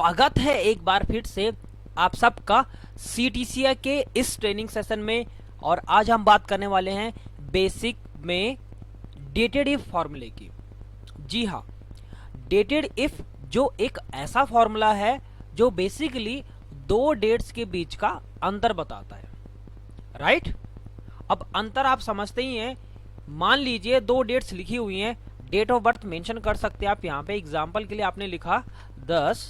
स्वागत है एक बार फिर से आप सबका CTCA के इस ट्रेनिंग सेशन में। और आज हम बात करने वाले हैं बेसिक में डेटेड इफ फॉर्मूले की। जी हाँ, डेटेड इफ जो एक ऐसा फॉर्मूला है जो बेसिकली दो डेट्स के बीच का अंतर बताता है, राइट। अब अंतर आप समझते ही हैं। मान लीजिए दो डेट्स लिखी हुई हैं, डेट ऑफ बर्थ मेंशन कर सकते हैं आप यहाँ पे। एग्जाम्पल के लिए आपने लिखा 10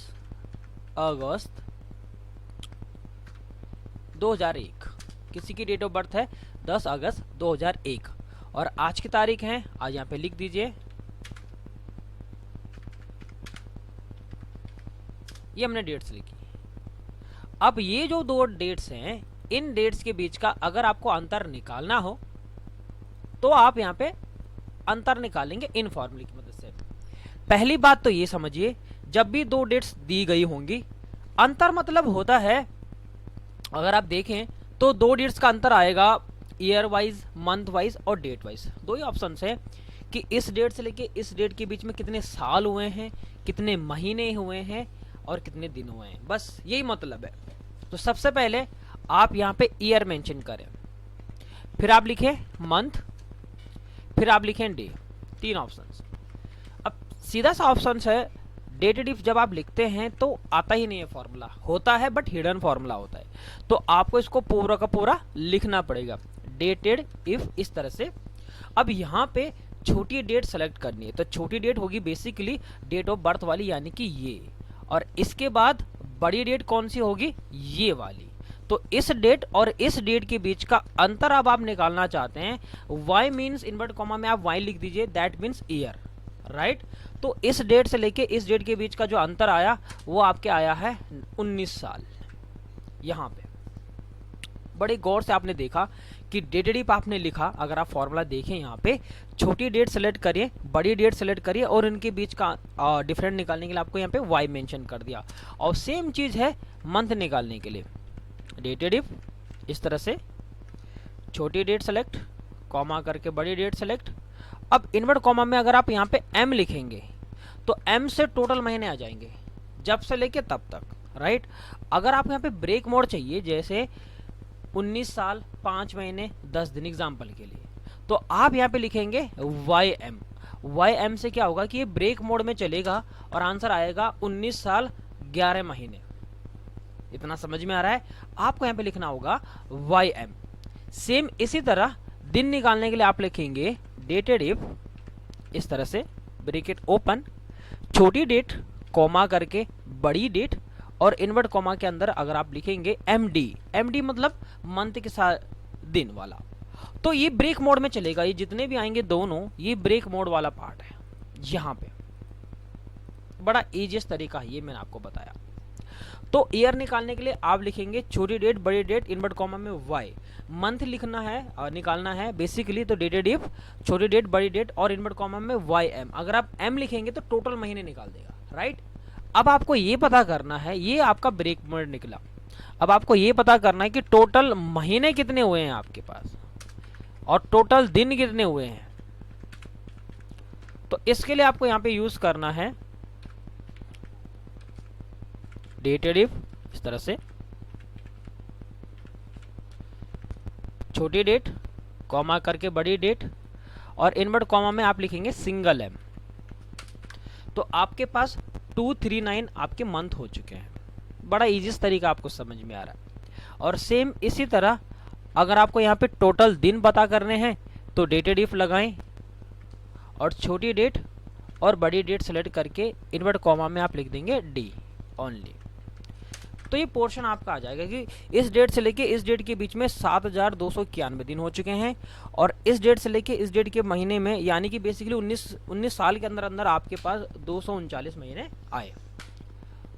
अगस्त 2001, किसी की डेट ऑफ बर्थ है 10 अगस्त 2001 और आज की तारीख है, आज यहाँ पे लिख दीजिए। ये हमने डेट्स लिखी। अब ये जो दो डेट्स हैं, इन डेट्स के बीच का अगर आपको अंतर निकालना हो तो आप यहाँ पे अंतर निकालेंगे इन फॉर्मूले की मदद से। पहली बात तो ये समझिए, जब भी दो डेट्स दी गई होंगी, अंतर मतलब होता है, अगर आप देखें तो दो डेट्स का अंतर आएगा ईयर वाइज, मंथ वाइज और डेट वाइज। दो ही ऑप्शन है कि इस डेट से लेके इस डेट के बीच में कितने साल हुए हैं, कितने महीने हुए हैं और कितने दिन हुए हैं, बस यही मतलब है। तो सबसे पहले आप यहाँ पे ईयर मेंशन करें, फिर आप लिखें मंथ, फिर आप लिखें डे। तीन ऑप्शंस। अब सीधा सा ऑप्शन है, डेटेड इफ जब आप लिखते हैं तो आता ही नहीं है फॉर्मूला, होता है बट हिडन फॉर्मूला होता है, तो आपको इसको पूरा का पूरा लिखना पड़ेगा, डेटेड इफ, इस तरह से। अब यहाँ पे छोटी डेट सेलेक्ट करनी है, तो छोटी डेट होगी बेसिकली डेट ऑफ बर्थ वाली, यानी कि ये, और इसके बाद बड़ी डेट कौन सी होगी, ये वाली। तो इस डेट और इस डेट के बीच का अंतर अब आप निकालना चाहते हैं, y मीन्स इनवर्ट कॉमा में आप y लिख दीजिए, दैट मीन्स ईयर, राइट। तो इस डेट से लेके इस डेट के बीच का जो अंतर आया वो आपके आया है 19 साल। यहाँ पे बड़े गौर से आपने देखा कि डेटेड इफ आपने लिखा, अगर आप फॉर्मूला देखें यहाँ पे, छोटी डेट सेलेक्ट करिए, बड़ी डेट सेलेक्ट करिए और इनके बीच का डिफरेंट निकालने के लिए आपको यहाँ पे y मेंशन कर दिया। और सेम चीज है मंथ निकालने के लिए, डेटेड इफ इस तरह से, छोटी डेट सेलेक्ट, कॉमा करके बड़ी डेट सेलेक्ट। अब इनवर्ट कॉमा में अगर आप यहाँ पे m लिखेंगे तो m से टोटल महीने आ जाएंगे, जब से लेके तब तक, राइट। अगर आप यहाँ पे ब्रेक मोड चाहिए, जैसे 19 साल 5 महीने 10 दिन एग्जाम्पल के लिए, तो आप यहाँ पे लिखेंगे YM से क्या होगा कि ये ब्रेक मोड में चलेगा और आंसर आएगा 19 साल 11 महीने। इतना समझ में आ रहा है? आपको यहाँ पे लिखना होगा YM। सेम इसी तरह दिन निकालने के लिए आप लिखेंगे डेटेड इफ, इस तरह से, ब्रैकेट ओपन, छोटी डेट कॉमा करके बड़ी डेट और इनवर्ट कॉमा के अंदर अगर आप लिखेंगे MD मतलब मंथ के साथ दिन वाला, तो ये ब्रेक मोड में चलेगा। ये जितने भी आएंगे दोनों, ये ब्रेक मोड वाला पार्ट है। यहाँ पे बड़ा इजीएस्ट तरीका है, ये मैंने आपको बताया। तो ईयर निकालने के लिए आप लिखेंगे छोटी डेट बड़ी डेट इनवर्ट कॉमा में y, मंथ लिखना है और निकालना है बेसिकली, तो डेटेड इफ छोटी डेट बड़ी डेट और इनवर्ट कॉमा में YM। अगर आप m लिखेंगे तो टोटल महीने निकाल देगा, राइट। अब आपको ये पता करना है, ये आपका ब्रेक मोड निकला, अब आपको ये पता करना है कि टोटल महीने कितने हुए हैं आपके पास और टोटल दिन कितने हुए हैं। तो इसके लिए आपको यहाँ पे यूज करना है डेटेड इफ, इस तरह से, छोटी डेट कॉमा करके बड़ी डेट और इनवर्ट कॉमा में आप लिखेंगे सिंगल m। तो आपके पास 239 आपके मंथ हो चुके हैं। बड़ा इजीएस्ट तरीका आपको समझ में आ रहा है। और सेम इसी तरह अगर आपको यहाँ पे टोटल दिन पता करने हैं तो डेटेड इफ लगाएं और छोटी डेट और बड़ी डेट सेलेक्ट करके इनवर्ट कॉमा में आप लिख देंगे D ओनली। तो ये पोर्शन आपका आ जाएगा कि इस डेट से लेके इस डेट के बीच में 7291 दिन हो चुके हैं और इस डेट से लेके इस डेट के महीने में, यानी कि बेसिकली 19 साल के अंदर अंदर आपके पास 239 महीने आए।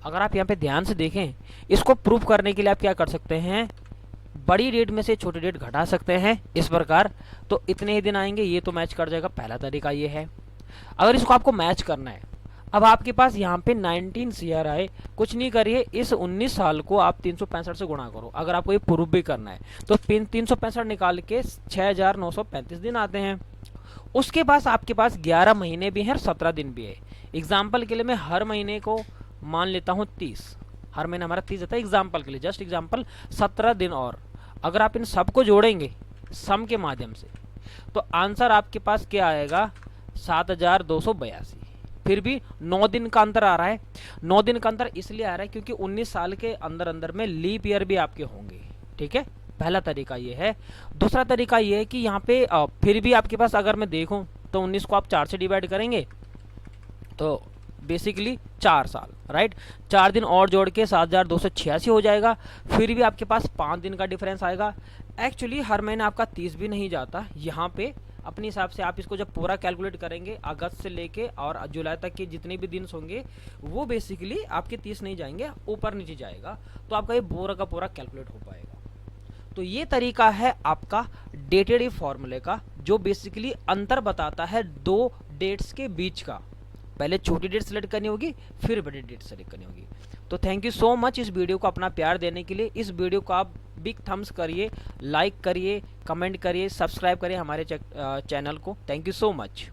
अगर आप यहाँ पे ध्यान से देखें, इसको प्रूफ करने के लिए आप क्या कर सकते हैं, बड़ी डेट में से छोटी डेट घटा सकते हैं इस प्रकार, तो इतने ही दिन आएंगे, ये तो मैच कर जाएगा। पहला तरीका ये है। अगर इसको आपको मैच करना है, अब आपके पास यहाँ पे 19 CR आए, कुछ नहीं करिए, इस 19 साल को आप 365 से गुणा करो। अगर आपको ये प्रूफ भी करना है तो 365 निकाल के 6935 दिन आते हैं। उसके पास आपके पास 11 महीने भी हैं और 17 दिन भी है। एग्जाम्पल के लिए मैं हर महीने को मान लेता हूँ 30, हर महीना हमारा 30 आता है, एग्जाम्पल के लिए, जस्ट एग्जाम्पल, 17 दिन और अगर आप इन सबको जोड़ेंगे सम के माध्यम से तो आंसर आपके पास क्या आएगा, 7282। फिर भी 9 दिन का अंतर आ रहा है। 9 दिन का अंतर इसलिए आ रहा है क्योंकि 19 साल के अंदर अंदर में लीप ईयर भी आपके होंगे, ठीक है। पहला तरीका ये है। दूसरा तरीका ये है कि यहाँ पे फिर भी आपके पास अगर मैं देखूँ तो 19 को आप 4 से डिवाइड करेंगे तो बेसिकली 4 साल, राइट। 4 दिन और जोड़ के 7286 हो जाएगा। फिर भी आपके पास 5 दिन का डिफरेंस आएगा। एक्चुअली हर महीने आपका 30 भी नहीं जाता। यहाँ पे अपने हिसाब से आप इसको जब पूरा कैलकुलेट करेंगे, अगस्त से लेके और जुलाई तक के जितने भी दिन होंगे वो बेसिकली आपके 30 नहीं जाएंगे, ऊपर नीचे जाएगा, तो आपका ये पूरा का पूरा कैलकुलेट हो पाएगा। तो ये तरीका है आपका डेटेड फॉर्मूले का, जो बेसिकली अंतर बताता है दो डेट्स के बीच का। पहले छोटी डेट सेलेक्ट करनी होगी, फिर बड़ी डेट सेलेक्ट करनी होगी। तो थैंक यू सो मच इस वीडियो को अपना प्यार देने के लिए। इस वीडियो को आप बिग थम्स करिए, लाइक करिए, कमेंट करिए, सब्सक्राइब करिए हमारे चैनल को। Thank you so much.